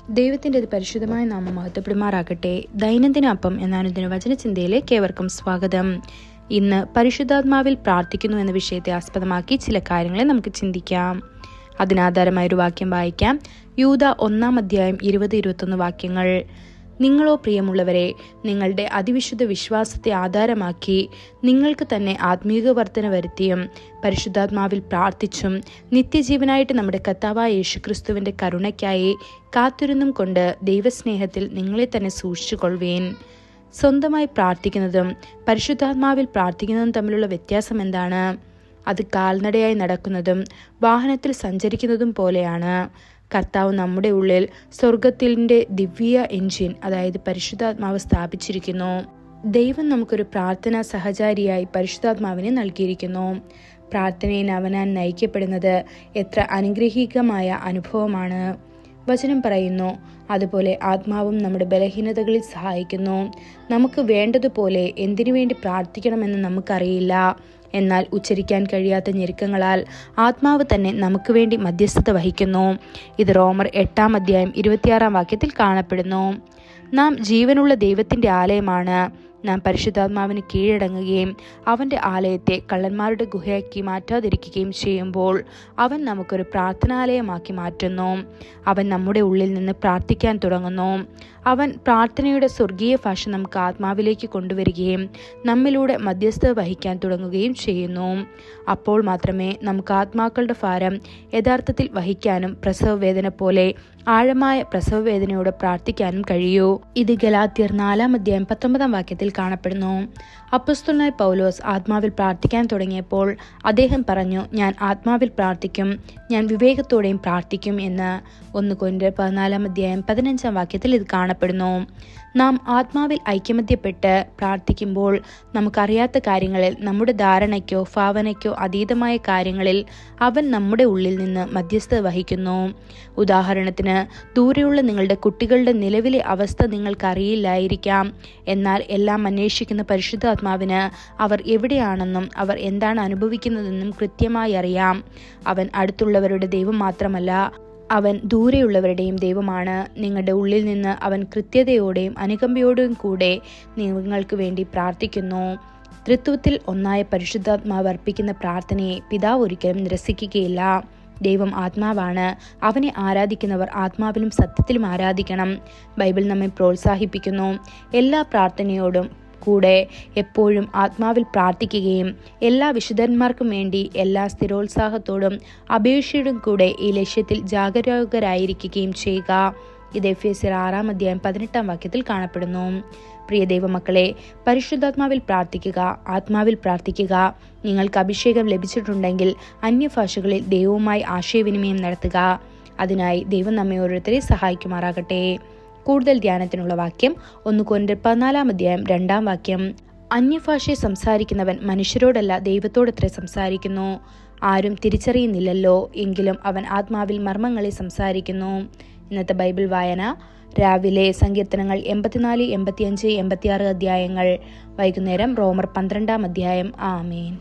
ദൈവത്തിൻ്റെ പരിശുദ്ധമായ നാമം മഹത്വപ്പെടുമാറാകട്ടെ. ദൈനംദിന അപ്പം എന്ന അനുദിന വചനചിന്തയിലേക്ക് ഏവർക്കും സ്വാഗതം. ഇന്ന് പരിശുദ്ധാത്മാവിൽ പ്രാർത്ഥിക്കുന്നു എന്ന വിഷയത്തെ ആസ്പദമാക്കി ചില കാര്യങ്ങളെ നമുക്ക് ചിന്തിക്കാം. അതിനാധാരമായൊരു വാക്യം വായിക്കാം. യൂദ 1-ാം അധ്യായം 20-21 വാക്യങ്ങൾ. നിങ്ങളോ പ്രിയമുള്ളവരെ, നിങ്ങളുടെ അതിവിശുദ്ധ വിശ്വാസത്തെ ആധാരമാക്കി നിങ്ങൾക്ക് തന്നെ ആത്മീക വർധന വരുത്തിയും പരിശുദ്ധാത്മാവിൽ പ്രാർത്ഥിച്ചും നിത്യജീവനായിട്ട് നമ്മുടെ കർത്താവായ യേശുക്രിസ്തുവിൻ്റെ കരുണയ്ക്കായി കാത്തിരുന്നും കൊണ്ട് ദൈവസ്നേഹത്തിൽ നിങ്ങളെ തന്നെ സൂക്ഷിച്ചുകൊള്ളുവീൻ. സ്വന്തമായി പ്രാർത്ഥിക്കുന്നതും പരിശുദ്ധാത്മാവിൽ പ്രാർത്ഥിക്കുന്നതും തമ്മിലുള്ള വ്യത്യാസം എന്താണ്? അത് കാൽനടയായി നടക്കുന്നതും വാഹനത്തിൽ സഞ്ചരിക്കുന്നതും പോലെയാണ്. കർത്താവ് നമ്മുടെ ഉള്ളിൽ സ്വർഗത്തിൻ്റെ ദിവ്യ എഞ്ചിൻ, അതായത് പരിശുദ്ധാത്മാവ് സ്ഥാപിച്ചിരിക്കുന്നു. ദൈവം നമുക്കൊരു പ്രാർത്ഥനാ സഹചാരിയായി പരിശുദ്ധാത്മാവിനെ നൽകിയിരിക്കുന്നു. പ്രാർത്ഥനയിൽ അവനാൻ നയിക്കപ്പെടുന്നത് എത്ര അനുഗ്രഹീകമായ അനുഭവമാണ്. വചനം പറയുന്നു, അതുപോലെ ആത്മാവും നമ്മുടെ ബലഹീനതകളിൽ സഹായിക്കുന്നു. നമുക്ക് വേണ്ടതുപോലെ എന്തിനു വേണ്ടി പ്രാർത്ഥിക്കണമെന്ന് നമുക്കറിയില്ല. എന്നാൽ ഉച്ചരിക്കാൻ കഴിയാത്ത ഞെരുക്കങ്ങളാൽ ആത്മാവ് തന്നെ നമുക്ക് വേണ്ടി മധ്യസ്ഥത വഹിക്കുന്നു. ഇത് റോമർ 8-ാം അധ്യായം 26-ാം വാക്യത്തിൽ കാണപ്പെടുന്നു. നാം ജീവനുള്ള ദൈവത്തിൻ്റെ ആലയമാണ്. നാം പരിശുദ്ധാത്മാവിന് കീഴടങ്ങുകയും അവൻ്റെ ആലയത്തെ കള്ളന്മാരുടെ ഗുഹയാക്കി മാറ്റാതിരിക്കുകയും ചെയ്യുമ്പോൾ അവൻ നമുക്കൊരു പ്രാർത്ഥനാലയമാക്കി മാറ്റുന്നു. അവൻ നമ്മുടെ ഉള്ളിൽ നിന്ന് പ്രാർത്ഥിക്കാൻ തുടങ്ങുന്നു. അവൻ പ്രാർത്ഥനയുടെ സ്വർഗീയ ഭാഷ നമുക്ക് ആത്മാവിലേക്ക് കൊണ്ടുവരികയും നമ്മിലൂടെ മധ്യസ്ഥത വഹിക്കാൻ തുടങ്ങുകയും ചെയ്യുന്നു. അപ്പോൾ മാത്രമേ നമുക്ക് ആത്മാക്കളുടെ ഭാരം യഥാർത്ഥത്തിൽ വഹിക്കാനും പ്രസവവേദന പോലെ ആഴമായ പ്രസവവേദനയോടെ പ്രാർത്ഥിക്കാനും കഴിയൂ. ഇത് ഗലാത്യർ 4-ാം അധ്യായം 19-ാം വാക്യത്തിൽ കാണപ്പെടുന്നു. അപ്പോസ്തലനായ പൗലോസ് ആത്മാവിൽ പ്രാർത്ഥിക്കാൻ തുടങ്ങിയപ്പോൾ അദ്ദേഹം പറഞ്ഞു, ഞാൻ ആത്മാവിൽ പ്രാർത്ഥിക്കും, ഞാൻ വിവേകത്തോടെയും പ്രാർത്ഥിക്കും എന്ന്. 1 കൊരിന്ത്യർ 14-ാം അധ്യായം 15-ാം വാക്യത്തിൽ ഇത് കാണപ്പെടുന്നു. നാം ആത്മാവിൽ ഐക്യമത്യപ്പെട്ട് പ്രാർത്ഥിക്കുമ്പോൾ നമുക്കറിയാത്ത കാര്യങ്ങളിൽ, നമ്മുടെ ധാരണയ്ക്കോ ഭാവനയ്ക്കോ അതീതമായ കാര്യങ്ങളിൽ അവൻ നമ്മുടെ ഉള്ളിൽ നിന്ന് മധ്യസ്ഥത വഹിക്കുന്നു. ഉദാഹരണത്തിന്, ദൂരെയുള്ള നിങ്ങളുടെ കുട്ടികളുടെ നിലവിലെ അവസ്ഥ നിങ്ങൾക്കറിയില്ലായിരിക്കാം. എന്നാൽ എല്ലാം അന്വേഷിക്കുന്ന പരിശുദ്ധാത്മാവിന് അവർ എവിടെയാണെന്നും അവർ എന്താണ് അനുഭവിക്കുന്നതെന്നും കൃത്യമായി അറിയാം. അവൻ അടുത്തുള്ളവരുടെ ദൈവം മാത്രമല്ല, അവൻ ദൂരെയുള്ളവരുടെയും ദൈവമാണ്. നിങ്ങളുടെ ഉള്ളിൽ നിന്ന് അവൻ കൃത്യതയോടെയും അനുകമ്പയോടെയും കൂടെ നിങ്ങൾക്ക് വേണ്ടി പ്രാർത്ഥിക്കുന്നു. ത്രിത്വത്തിൽ ഒന്നായ പരിശുദ്ധാത്മാവ് അർപ്പിക്കുന്ന പ്രാർത്ഥനയെ പിതാവ് ഒരിക്കലും നിരസിക്കുകയില്ല. ദൈവം ആത്മാവാണ്. അവനെ ആരാധിക്കുന്നവർ ആത്മാവിലും സത്യത്തിലും ആരാധിക്കണം. ബൈബിൾ നമ്മെ പ്രോത്സാഹിപ്പിക്കുന്നു. എല്ലാ പ്രാർത്ഥനയോടും കൂടെ എപ്പോഴും ആത്മാവിൽ പ്രാർത്ഥിക്കുകയും എല്ലാ വിശുദ്ധന്മാർക്കും വേണ്ടി എല്ലാ സ്ഥിരോത്സാഹത്തോടും അപേക്ഷയോടും കൂടെ ഈ ലക്ഷ്യത്തിൽ ജാഗരൂകരായിരിക്കുകയും ചെയ്യുക. ഇത് എഫേസ്യർ 6-ാം അധ്യായം 18-ാം വാക്യത്തിൽ കാണപ്പെടുന്നു. പ്രിയ ദൈവമക്കളെ, പരിശുദ്ധാത്മാവിൽ പ്രാർത്ഥിക്കുക, ആത്മാവിൽ പ്രാർത്ഥിക്കുക. നിങ്ങൾക്ക് അഭിഷേകം ലഭിച്ചിട്ടുണ്ടെങ്കിൽ അന്യഭാഷകളിൽ ദൈവവുമായി ആശയവിനിമയം നടത്തുക. അതിനായി ദൈവം നമ്മെ ഓരോരുത്തരെ സഹായിക്കുമാറാകട്ടെ. കൂടുതൽ ധ്യാനത്തിനുള്ള വാക്യം 1 കൊരിന്ത്യർ 14-ാം അധ്യായം 2-ാം വാക്യം. അന്യഭാഷയെ സംസാരിക്കുന്നവൻ മനുഷ്യരോടല്ല ദൈവത്തോടത്രേ സംസാരിക്കുന്നു. ആരും തിരിച്ചറിയുന്നില്ലല്ലോ, എങ്കിലും അവൻ ആത്മാവിൽ മർമ്മങ്ങളെ സംസാരിക്കുന്നു. ഇന്നത്തെ ബൈബിൾ വായന രാവിലെ സങ്കീർത്തനങ്ങൾ 84, 85, 86 അധ്യായങ്ങൾ. വൈകുന്നേരം റോമർ 12-ാം അധ്യായം. ആമേൻ.